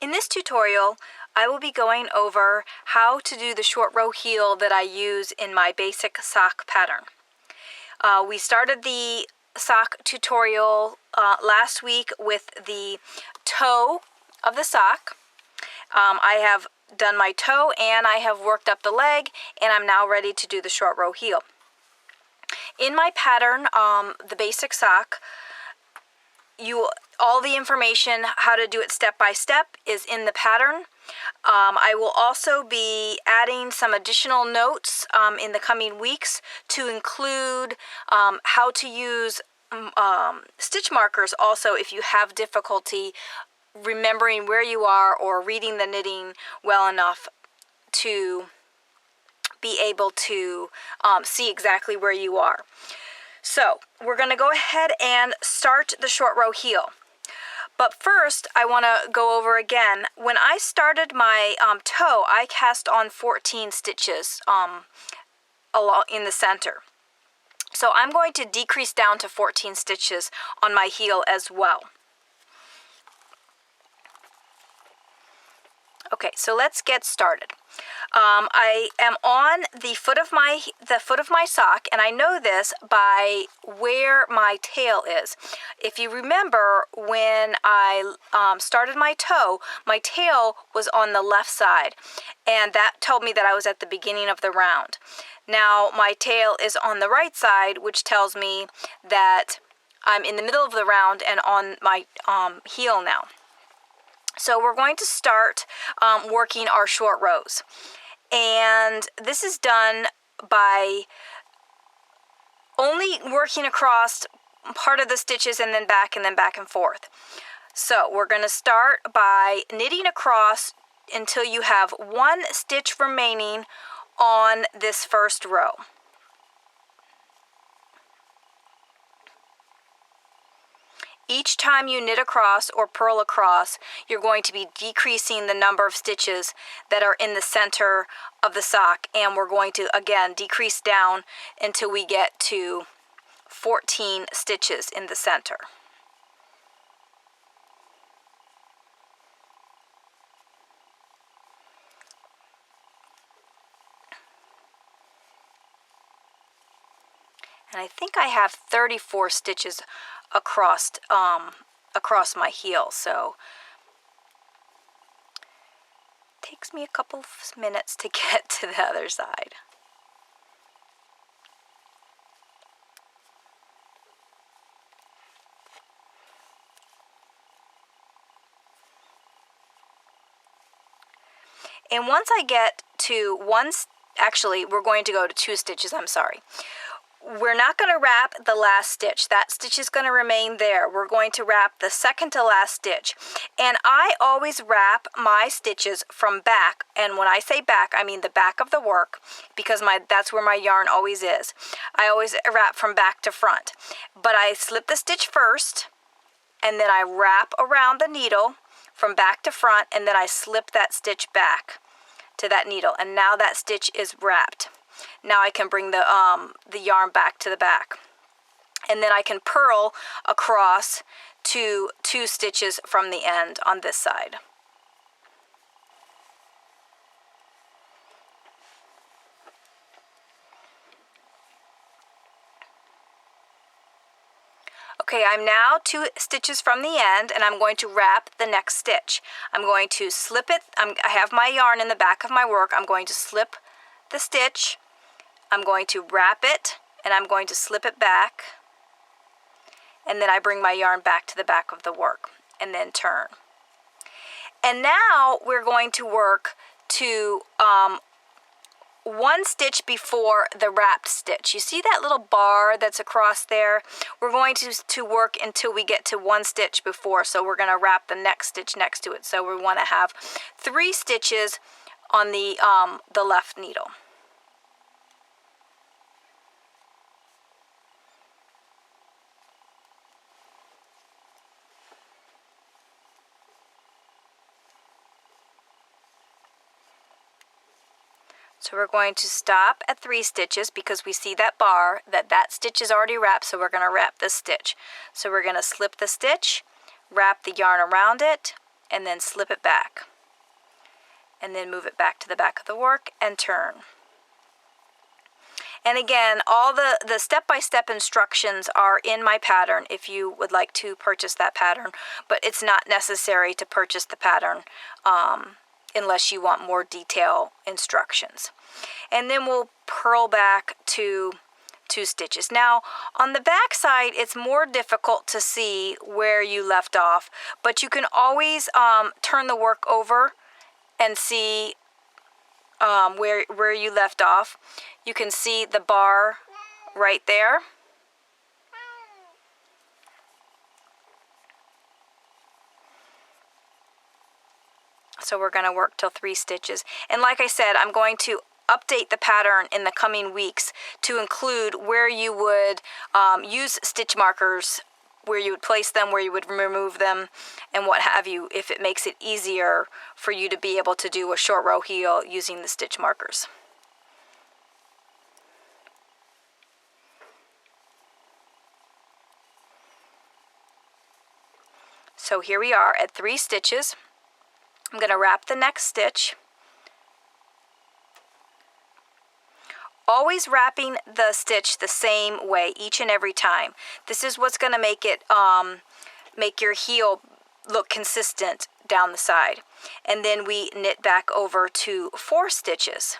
In this tutorial, I will be going over how to do the short row heel that I use in my basic sock pattern. We started the sock tutorial last week with the toe of the sock. I have done my toe and I have worked up the leg, and I'm now ready to do the short row heel. In my pattern, the basic sock, all the information how to do it step by step is in the pattern. I will also be adding some additional notes in the coming weeks to include how to use stitch markers also if you have difficulty remembering where you are or reading the knitting well enough to be able to see exactly where you are. So we're going to go ahead and start the short row heel. But first, I want to go over again. When I started my toe, I cast on 14 stitches along in the center. So I'm going to decrease down to 14 stitches on my heel as well. Okay, so let's get started. I am on the foot of my sock, and I know this by where my tail is. If you remember, when I started my toe, my tail was on the left side, and that told me that I was at the beginning of the round. Now my tail is on the right side, which tells me that I'm in the middle of the round and on my heel now. So we're going to start working our short rows. And this is done by only working across part of the stitches and then back and forth. So we're going to start by knitting across until you have one stitch remaining on this first row. Each time you knit across or purl across, you're going to be decreasing the number of stitches that are in the center of the sock, and we're going to again decrease down until we get to 14 stitches in the center. And I think I have 34 stitches across my heel, so it takes me a couple of minutes to get to the other side. And once I get to actually we're going to go to 2 stitches, I'm sorry. We're not going to wrap the last stitch. That stitch is going to remain there. We're going to wrap the second to last stitch. And I always wrap my stitches from back. And when I say back, I mean the back of the work, because that's where my yarn always is. I always wrap from back to front. But I slip the stitch first, and then I wrap around the needle from back to front, and then I slip that stitch back to that needle. And now that stitch is wrapped. Now I can bring the yarn back to the back. And then I can purl across to 2 stitches from the end on this side. Okay, I'm now 2 stitches from the end, and I'm going to wrap the next stitch. I'm going to slip it. I have my yarn in the back of my work. I'm going to slip the stitch. I'm going to wrap it, and I'm going to slip it back, and then I bring my yarn back to the back of the work, and then turn. And now we're going to work to 1 stitch before the wrapped stitch. You see that little bar that's across there? We're going to work until we get to 1 stitch before, so we're going to wrap the next stitch next to it. So we want to have 3 stitches on the left needle. So we're going to stop at 3 stitches because we see that bar, that stitch is already wrapped, so we're going to wrap this stitch. So we're going to slip the stitch, wrap the yarn around it, and then slip it back, and then move it back to the back of the work and turn. And again, all the step-by-step instructions are in my pattern if you would like to purchase that pattern, but it's not necessary to purchase the pattern unless you want more detailed instructions. And then we'll purl back to 2 stitches. Now, on the back side, it's more difficult to see where you left off, but you can always turn the work over and see where you left off. You can see the bar right there. So we're going to work till 3 stitches. And like I said, I'm going to update the pattern in the coming weeks to include where you would use stitch markers, where you would place them, where you would remove them, and what have you, if it makes it easier for you to be able to do a short row heel using the stitch markers. So here we are at 3 stitches. I'm going to wrap the next stitch. Always wrapping the stitch the same way each and every time. This is what's going to make it make your heel look consistent down the side. And then we knit back over to 4 stitches.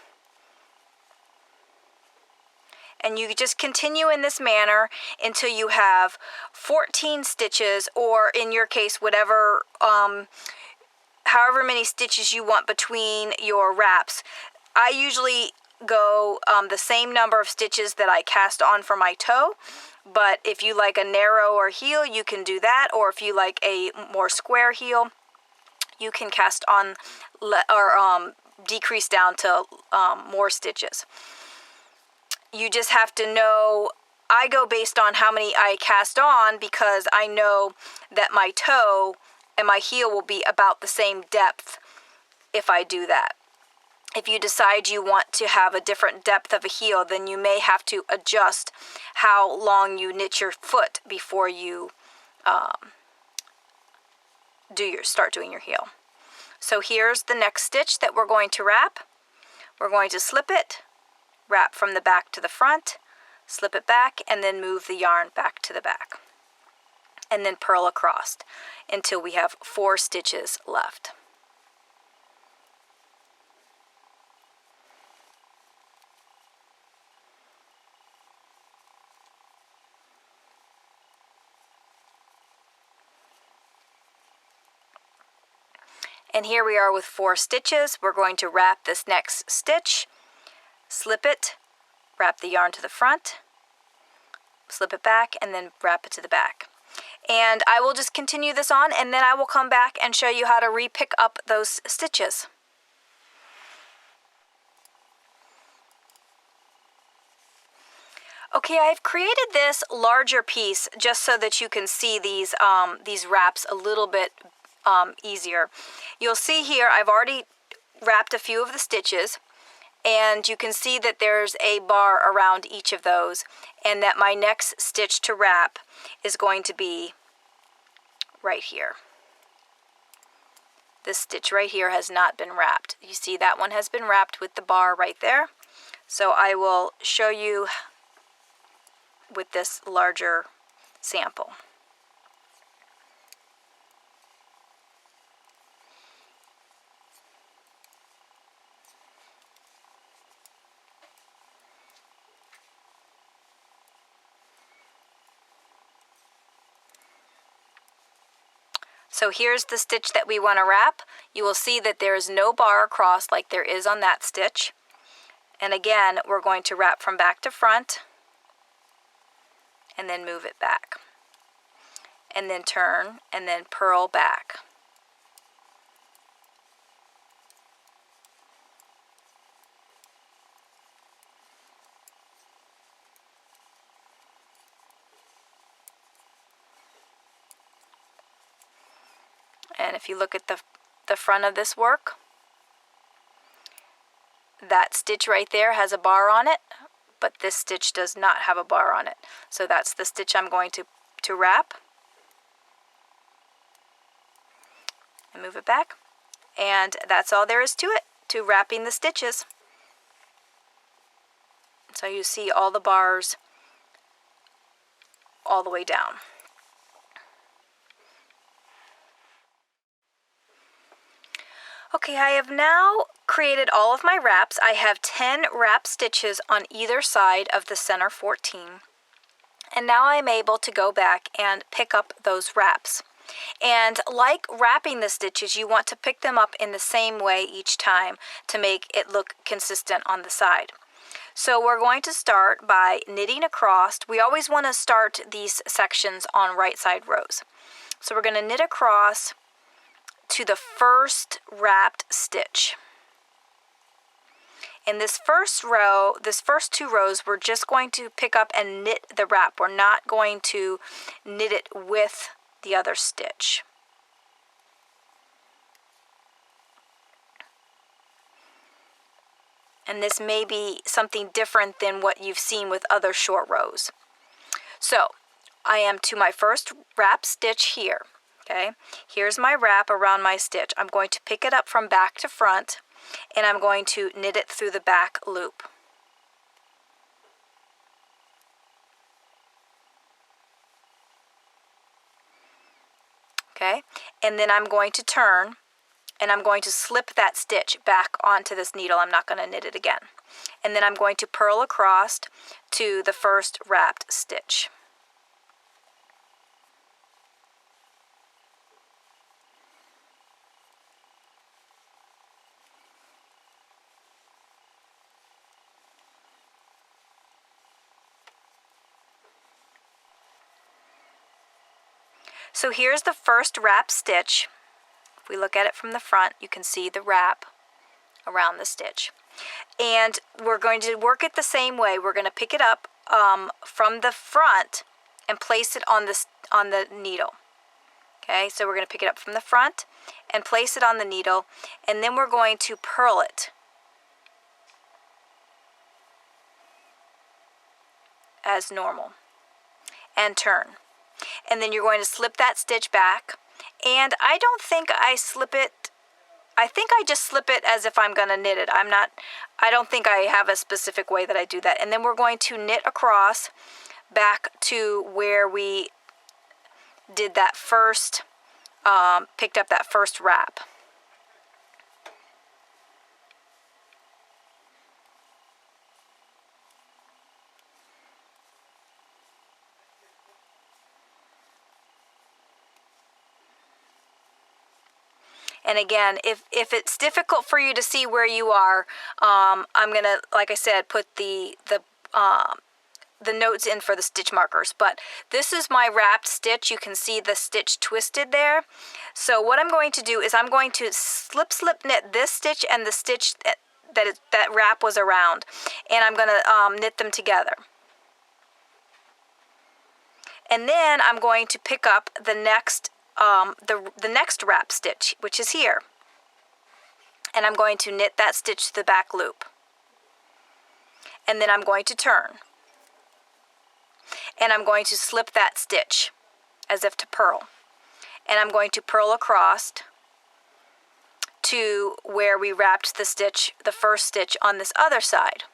And you just continue in this manner until you have 14 stitches, or in your case, whatever, however many stitches you want between your wraps. I usually go the same number of stitches that I cast on for my toe, but if you like a narrower heel, you can do that, or if you like a more square heel, you can cast on or decrease down to more stitches. You just have to know, I go based on how many I cast on, because I know that my toe and my heel will be about the same depth if I do that. If you decide you want to have a different depth of a heel, then you may have to adjust how long you knit your foot before you start doing your heel. So here's the next stitch that we're going to wrap. We're going to slip it, wrap from the back to the front, slip it back, and then move the yarn back to the back. And then purl across until we have 4 stitches left. And here we are with 4 stitches. We're going to wrap this next stitch, slip it, wrap the yarn to the front, slip it back, and then wrap it to the back. And I will just continue this on, and then I will come back and show you how to re-pick up those stitches. Okay, I've created this larger piece just so that you can see these wraps a little bit easier. You'll see here I've already wrapped a few of the stitches, and you can see that there's a bar around each of those, and that my next stitch to wrap is going to be right here. This stitch right here has not been wrapped. You see that one has been wrapped with the bar right there. So I will show you with this larger sample. So here's the stitch that we want to wrap. You will see that there is no bar across like there is on that stitch. And again, we're going to wrap from back to front and then move it back. And then turn and then purl back. And if you look at the front of this work, that stitch right there has a bar on it, but this stitch does not have a bar on it. So that's the stitch I'm going to wrap. and move it back. And that's all there is to it, to wrapping the stitches. So you see all the bars all the way down. Okay, I have now created all of my wraps. I have 10 wrap stitches on either side of the center 14. And now I'm able to go back and pick up those wraps. And like wrapping the stitches, you want to pick them up in the same way each time to make it look consistent on the side. So we're going to start by knitting across. We always want to start these sections on right side rows. So we're going to knit across to the first wrapped stitch. In this first row, this first 2 rows, we're just going to pick up and knit the wrap. We're not going to knit it with the other stitch. And this may be something different than what you've seen with other short rows. So I am to my first wrap stitch here. Okay, here's my wrap around my stitch. I'm going to pick it up from back to front, and I'm going to knit it through the back loop. Okay, and then I'm going to turn, and I'm going to slip that stitch back onto this needle. I'm not going to knit it again. And then I'm going to purl across to the first wrapped stitch. So here's the first wrap stitch. If we look at it from the front, you can see the wrap around the stitch. And we're going to work it the same way. We're going to pick it up from the front and place it on the needle. Okay, so we're going to pick it up from the front and place it on the needle, and then we're going to purl it as normal and turn. And then you're going to slip that stitch back, and I don't think I slip it, I think I just slip it as if I'm going to knit it. I don't think I have a specific way that I do that. And then we're going to knit across back to where we did that first, picked up that first wrap. And again, if it's difficult for you to see where you are, I'm going to, like I said, put the notes in for the stitch markers. But this is my wrapped stitch. You can see the stitch twisted there. So what I'm going to do is I'm going to slip knit this stitch and the stitch that wrap was around. And I'm going to knit them together. And then I'm going to pick up the next the next wrap stitch, which is here, and I'm going to knit that stitch to the back loop, and then I'm going to turn, and I'm going to slip that stitch as if to purl, and I'm going to purl across to where we wrapped the stitch, the first stitch on this other side.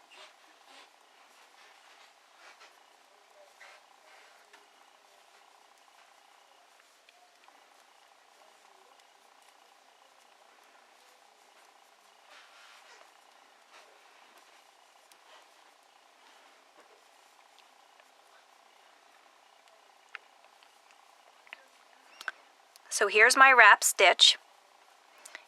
So here's my wrap stitch.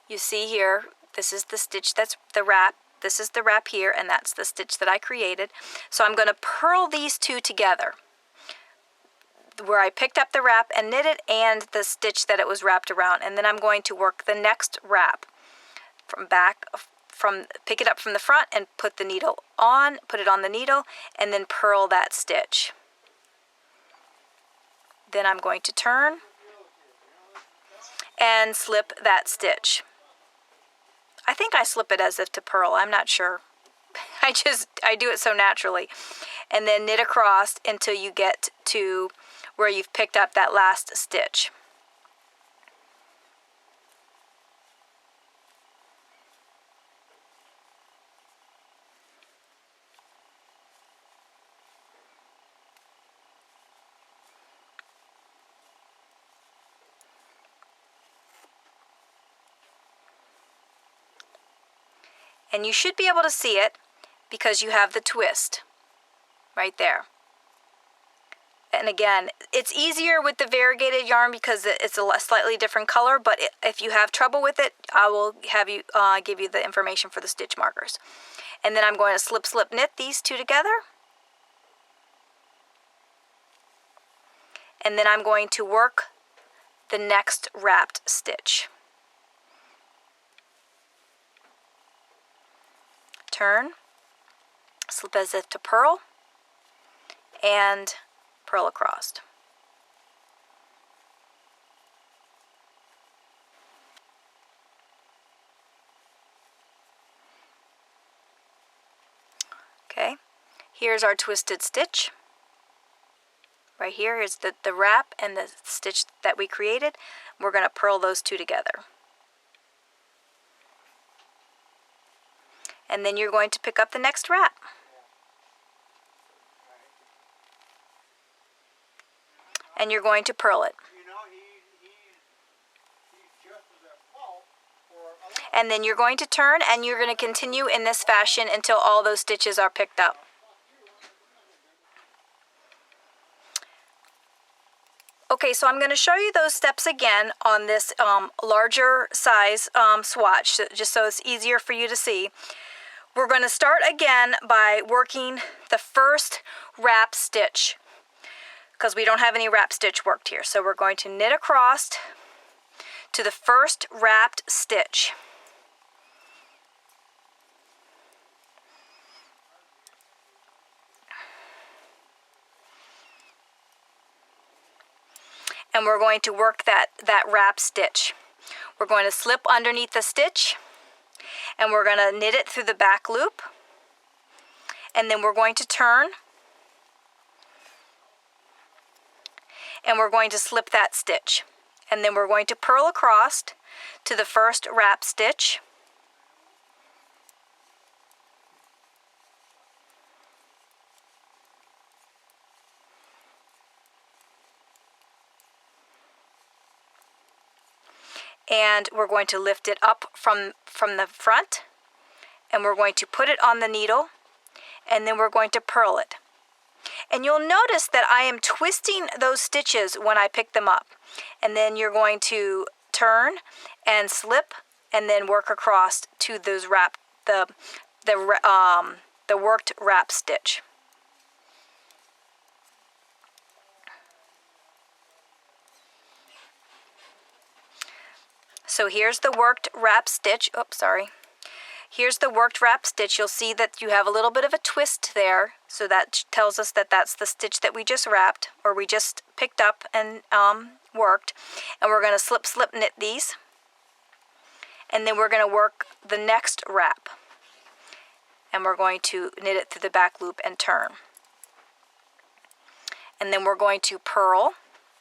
You see here, this is the stitch that's the wrap. This is the wrap here, and that's the stitch that I created. So I'm going to purl these two together, where I picked up the wrap and knit it, and the stitch that it was wrapped around. And then I'm going to work the next wrap pick it up from the front and put the needle on, put it on the needle, and then purl that stitch. Then I'm going to turn and slip that stitch. I think I slip it as if to purl. I'm not sure. I do it so naturally. And then knit across until you get to where you've picked up that last stitch. And you should be able to see it because you have the twist right there. And again, it's easier with the variegated yarn because it's a slightly different color, but if you have trouble with it, I will have you give you the information for the stitch markers. And then I'm going to slip, slip, knit these two together. And then I'm going to work the next wrapped stitch. Turn, slip as if to purl, and purl across. Okay, here's our twisted stitch. Right here is the wrap and the stitch that we created. We're going to purl those two together. And then you're going to pick up the next wrap. And you're going to purl it. And then you're going to turn, and you're going to continue in this fashion until all those stitches are picked up. Okay, so I'm going to show you those steps again on this larger size swatch, just so it's easier for you to see. We're going to start again by working the first wrap stitch, because we don't have any wrap stitch worked here. So we're going to knit across to the first wrapped stitch. And we're going to work that wrap stitch. We're going to slip underneath the stitch, and we're going to knit it through the back loop, and then we're going to turn, and we're going to slip that stitch, and then we're going to purl across to the first wrap stitch, and we're going to lift it up from the front, and we're going to put it on the needle, and then we're going to purl it. And you'll notice that I am twisting those stitches when I pick them up. And then you're going to turn and slip, and then work across to those the worked wrap stitch. So here's the worked wrap stitch. Oops, sorry. Here's the worked wrap stitch. You'll see that you have a little bit of a twist there, so that tells us that that's the stitch that we just wrapped, or we just picked up and worked. And we're going to slip, slip, knit these, and then we're going to work the next wrap, and we're going to knit it through the back loop and turn. And then we're going to purl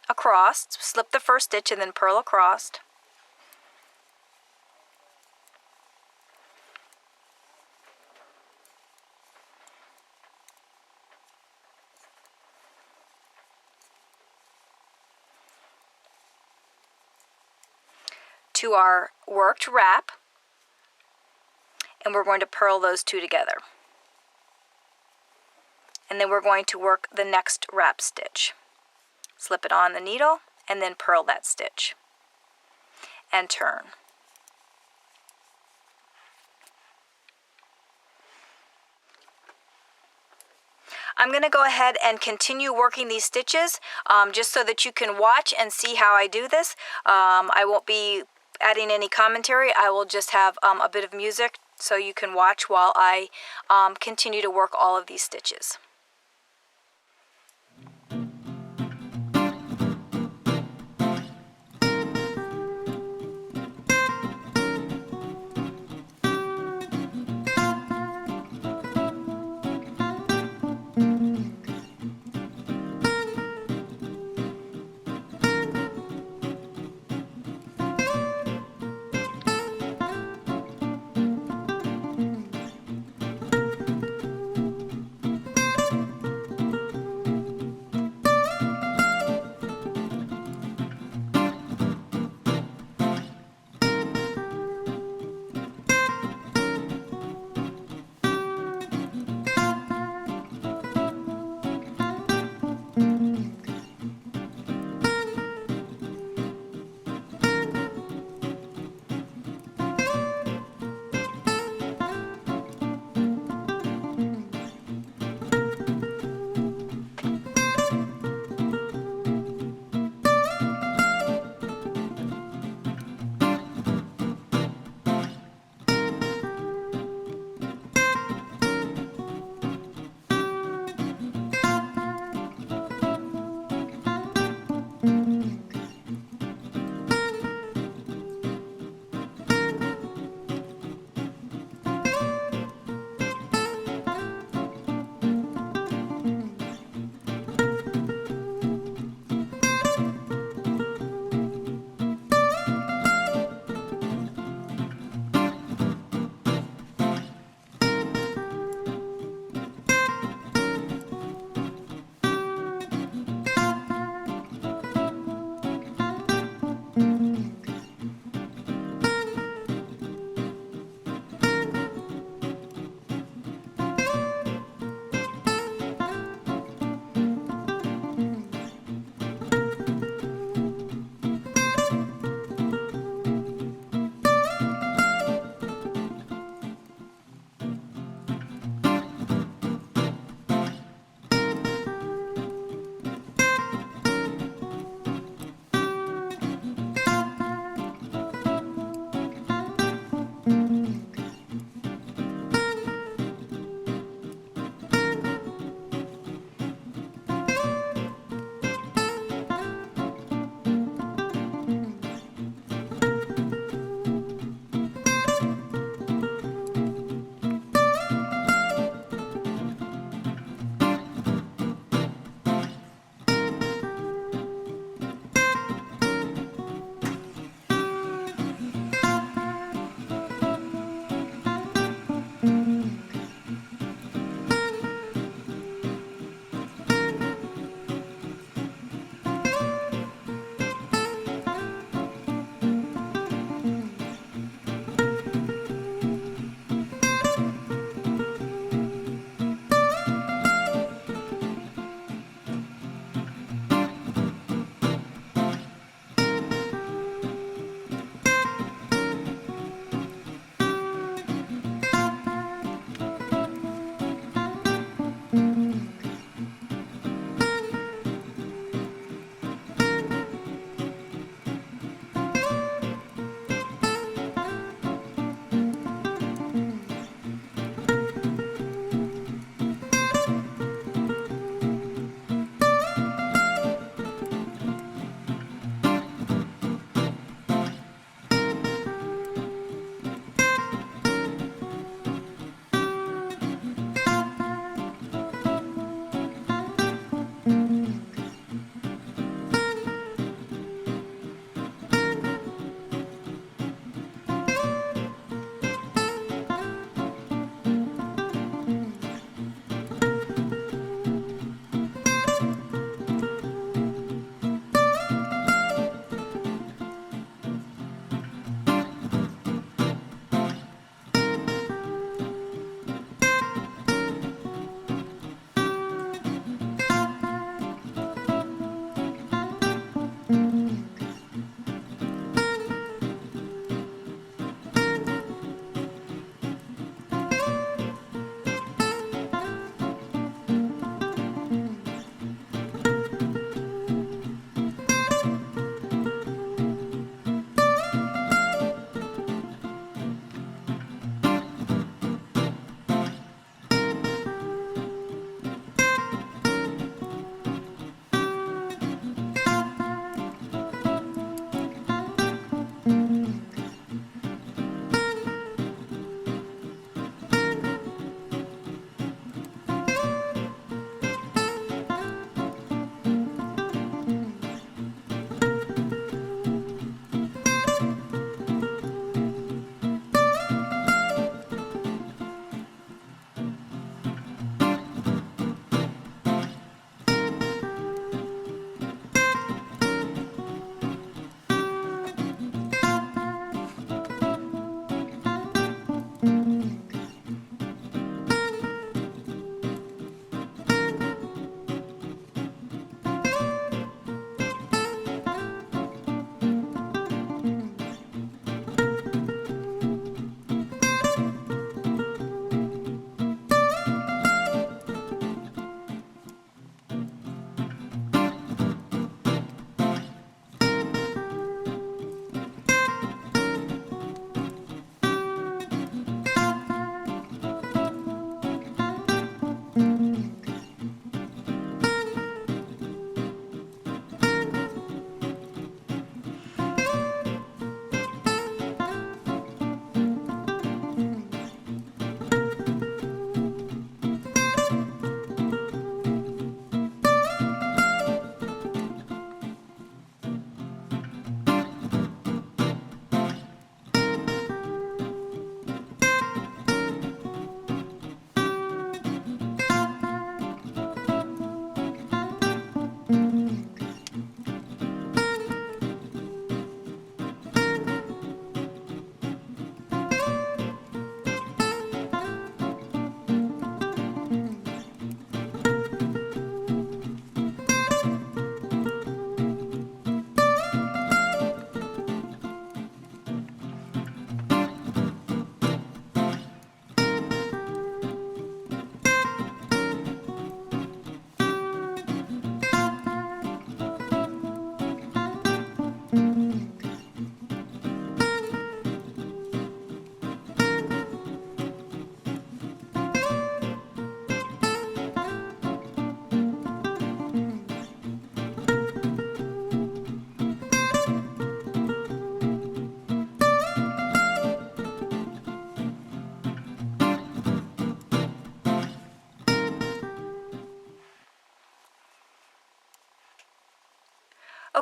across, slip the first stitch, and then purl across. To our worked wrap, and we're going to purl those two together. And then we're going to work the next wrap stitch. Slip it on the needle, and then purl that stitch. And turn. I'm going to go ahead and continue working these stitches just so that you can watch and see how I do this. I won't be adding any commentary. I will just have a bit of music so you can watch while I continue to work all of these stitches.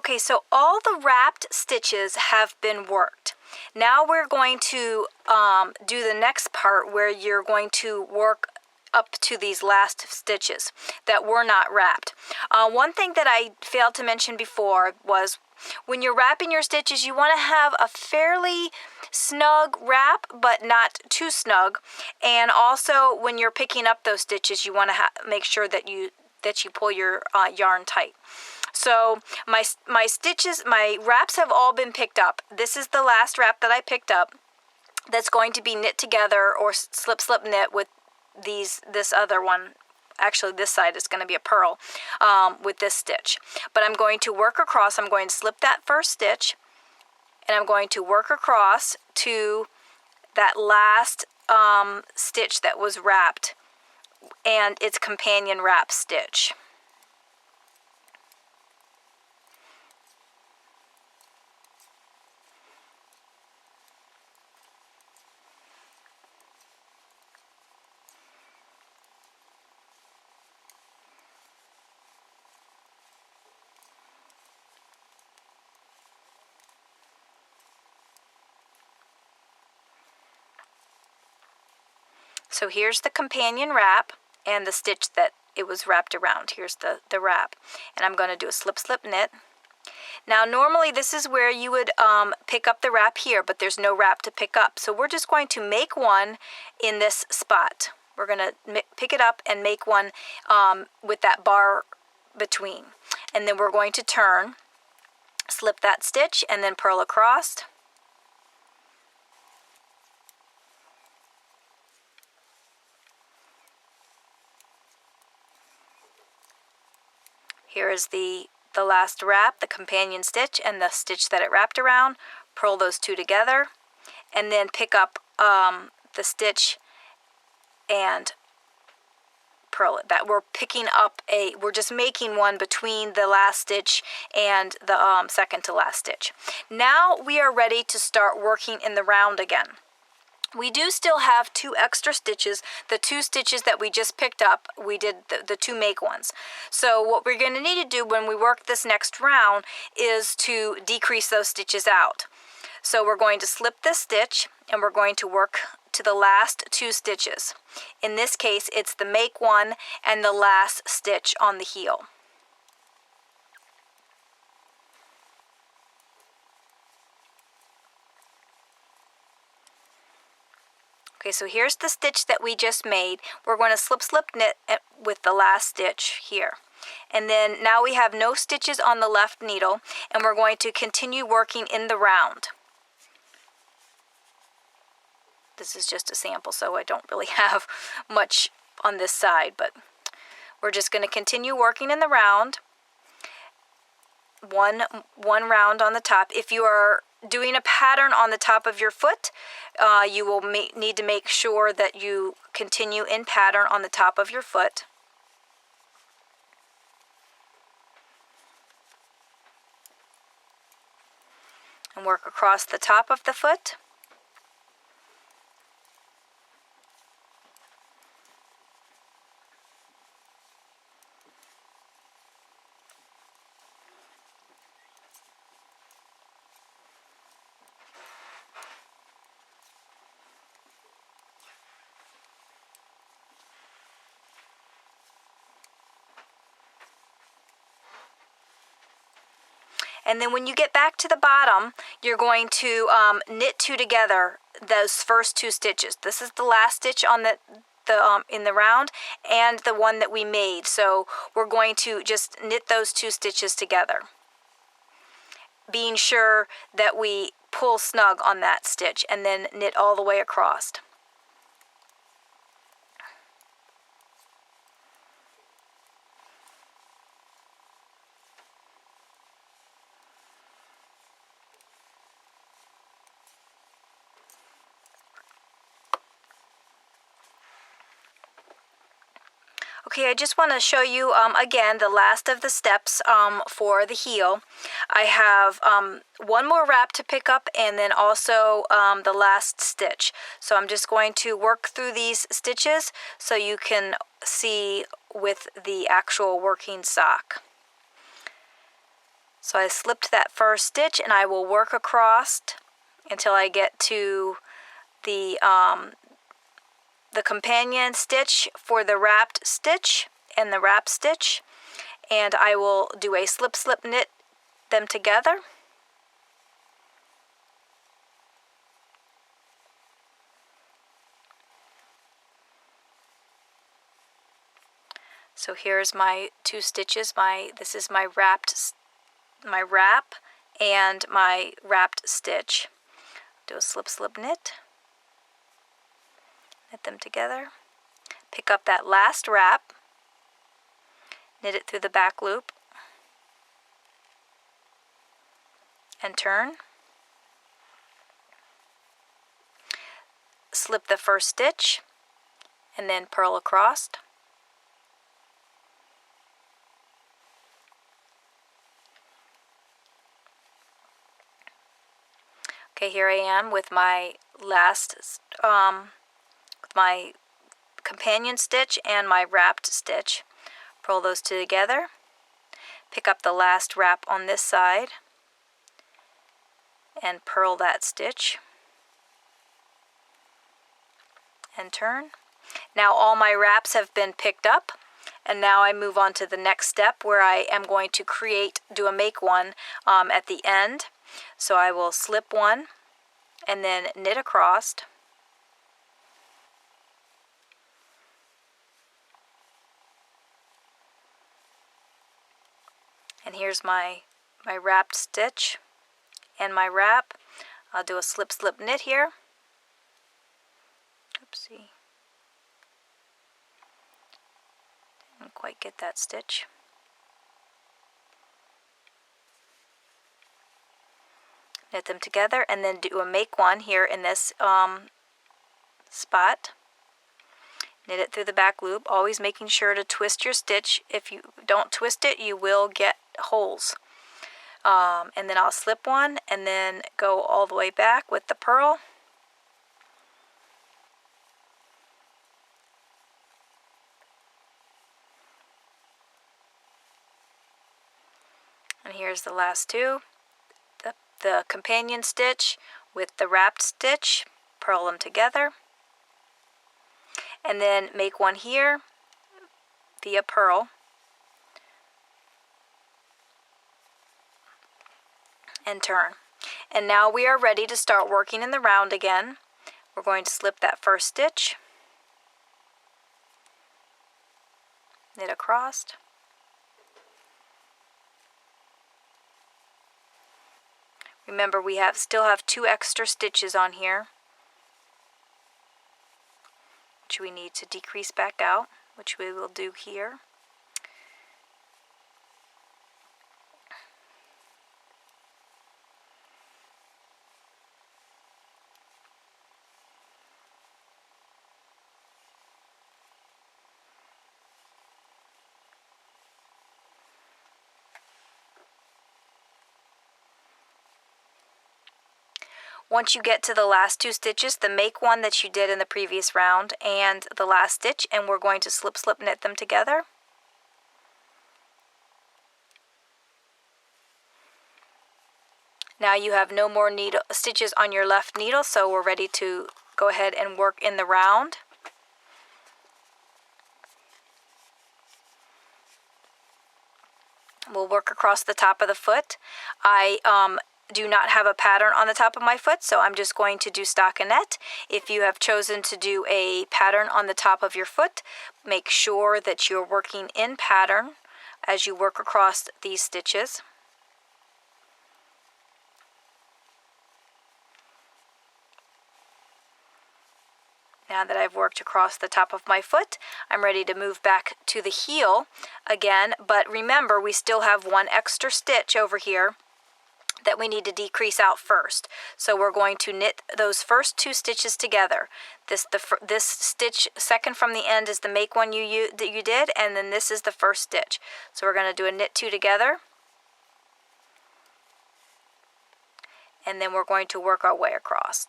Okay, so all the wrapped stitches have been worked. Now we're going to do the next part where you're going to work up to these last stitches that were not wrapped. One thing that I failed to mention before was when you're wrapping your stitches, you want to have a fairly snug wrap, but not too snug. And also, when you're picking up those stitches, you want to make sure that you pull your yarn tight. So my wraps have all been picked up. This is the last wrap that I picked up that's going to be knit together or slip knit with this other one. Actually, this side is going to be a purl with this stitch. But I'm going to work across. I'm going to slip that first stitch, and I'm going to work across to that last stitch that was wrapped and its companion wrap stitch. So here's the companion wrap and the stitch that it was wrapped around. Here's the wrap. And I'm going to do a slip knit. Now normally this is where you would pick up the wrap here, but there's no wrap to pick up. So we're just going to make one in this spot. We're going to pick it up and make one with that bar between. And then we're going to turn, slip that stitch, and then purl across. Here is the last wrap, the companion stitch, and the stitch that it wrapped around. Purl those two together, and then pick up the stitch and purl it. That we're picking up we're just making one between the last stitch and the second to last stitch. Now we are ready to start working in the round again. We do still have 2 extra stitches, the 2 stitches that we just picked up. We did the 2 make ones. So what we're going to need to do when we work this next round is to decrease those stitches out. So we're going to slip this stitch and we're going to work to the last 2 stitches. In this case, it's the make one and the last stitch on the heel. Okay, so here's the stitch that we just made. We're going to slip knit with the last stitch here. And then now we have no stitches on the left needle, and we're going to continue working in the round. This is just a sample, so I don't really have much on this side, but we're just going to continue working in the round. One round on the top. If you are doing a pattern on the top of your foot, you will need to make sure that you continue in pattern on the top of your foot. And work across the top of the foot. And then when you get back to the bottom, you're going to knit 2 together, those first 2 stitches. This is the last stitch on in the round and the one that we made. So we're going to just knit those 2 stitches together, being sure that we pull snug on that stitch and then knit all the way across. Okay, I just want to show you again the last of the steps for the heel. I have one more wrap to pick up and then also the last stitch. So I'm just going to work through these stitches so you can see with the actual working sock. So I slipped that first stitch, and I will work across until I get to the companion stitch for the wrapped stitch and the wrap stitch, and I will do a slip slip knit them together. So here's my 2 stitches. This is my wrap and my wrapped stitch. Do a slip slip knit them together. Pick up that last wrap, knit it through the back loop, and turn. Slip the first stitch and then purl across. Okay, here I am with my last, with my companion stitch and my wrapped stitch. Purl those two together. Pick up the last wrap on this side and purl that stitch and turn. Now all my wraps have been picked up, and now I move on to the next step where I am going to do a make one at the end. So I will slip one and then knit across. And here's my wrapped stitch and my wrap. I'll do a slip slip knit here. Oopsie. Didn't quite get that stitch. Knit them together and then do a make one here in this spot. Knit it through the back loop, always making sure to twist your stitch. If you don't twist it, you will get holes. And then I'll slip one and then go all the way back with the purl. And here's the last two. The companion stitch with the wrapped stitch, purl them together, and then make one here via purl, and turn. And now we are ready to start working in the round again. We're going to slip that first stitch, knit across, remember we still have 2 extra stitches on here, which we need to decrease back out, which we will do here. Once you get to the last 2 stitches, the make one that you did in the previous round and the last stitch, and we're going to slip slip knit them together. Now you have no more stitches on your left needle, so we're ready to go ahead and work in the round. We'll work across the top of the foot. I do not have a pattern on the top of my foot, so I'm just going to do stockinette. If you have chosen to do a pattern on the top of your foot, make sure that you're working in pattern as you work across these stitches. Now that I've worked across the top of my foot, I'm ready to move back to the heel again, but remember we still have 1 extra stitch over here that we need to decrease out first. So we're going to knit those first 2 stitches together. This stitch second from the end is the make one that you did, and then this is the first stitch. So we're going to do a knit 2 together, and then we're going to work our way across.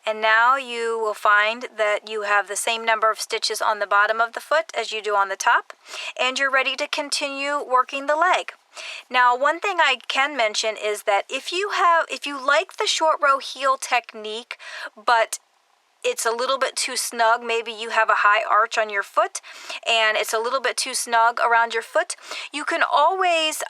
And now you will find that you have the same number of stitches on the bottom of the foot as you do on the top, and you're ready to continue working the leg. Now, one thing I can mention is that if you like the short row heel technique, but it's a little bit too snug, maybe you have a high arch on your foot and it's a little bit too snug around your foot, you can always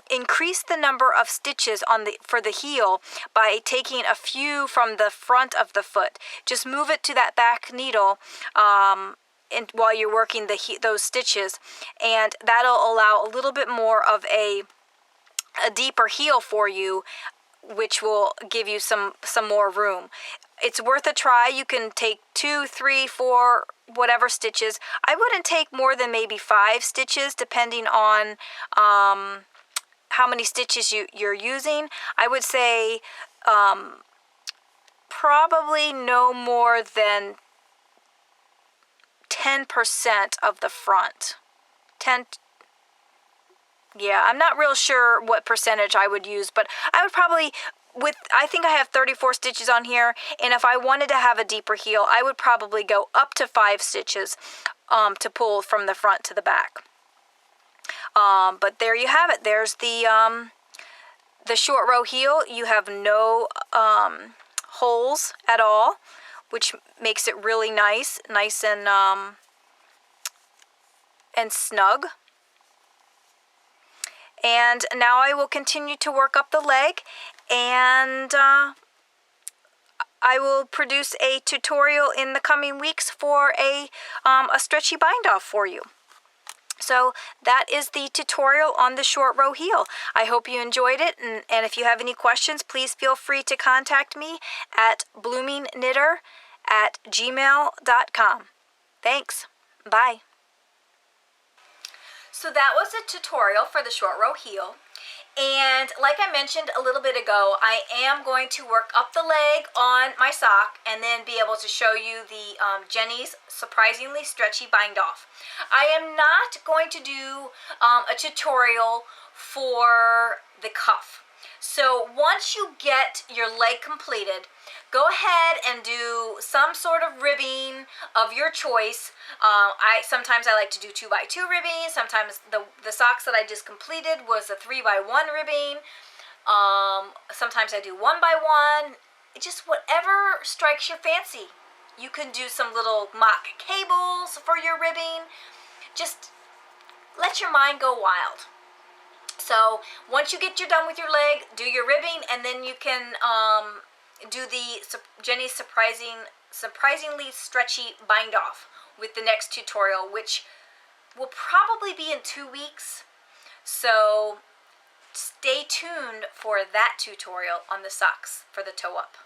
increase the number of stitches for the heel by taking a few from the front of the foot. Just move it to that back needle while you're working those stitches, and that'll allow a little bit more of a deeper heel for you, which will give you some more room. It's worth a try. You can take 2, 3, 4, whatever stitches. I wouldn't take more than maybe 5 stitches, depending on how many stitches you're using. I would say probably no more than 10% of the front. Yeah, I'm not real sure what percentage I would use, but I would probably, I think I have 34 stitches on here, and if I wanted to have a deeper heel, I would probably go up to 5 stitches to pull from the front to the back. But there you have it. There's the short row heel. You have no holes at all, which makes it really nice and snug. And now I will continue to work up the leg, and I will produce a tutorial in the coming weeks for a stretchy bind off for you. So that is the tutorial on the short row heel. I hope you enjoyed it, and if you have any questions, please feel free to contact me at bloomingknitter@gmail.com. Thanks. Bye. So that was a tutorial for the short row heel, and like I mentioned a little bit ago, I am going to work up the leg on my sock and then be able to show you the Jenny's Surprisingly Stretchy Bind Off. I am not going to do a tutorial for the cuff. So once you get your leg completed, go ahead and do some sort of ribbing of your choice. Sometimes I like to do 2x2 ribbing. Sometimes the socks that I just completed was a 3x1 ribbing. Sometimes I do 1x1. Just whatever strikes your fancy. You can do some little mock cables for your ribbing. Just let your mind go wild. So once you get done with your leg, do your ribbing, and then you can do the Jenny's Surprisingly Stretchy Bind Off with the next tutorial, which will probably be in 2 weeks. So stay tuned for that tutorial on the socks for the toe up.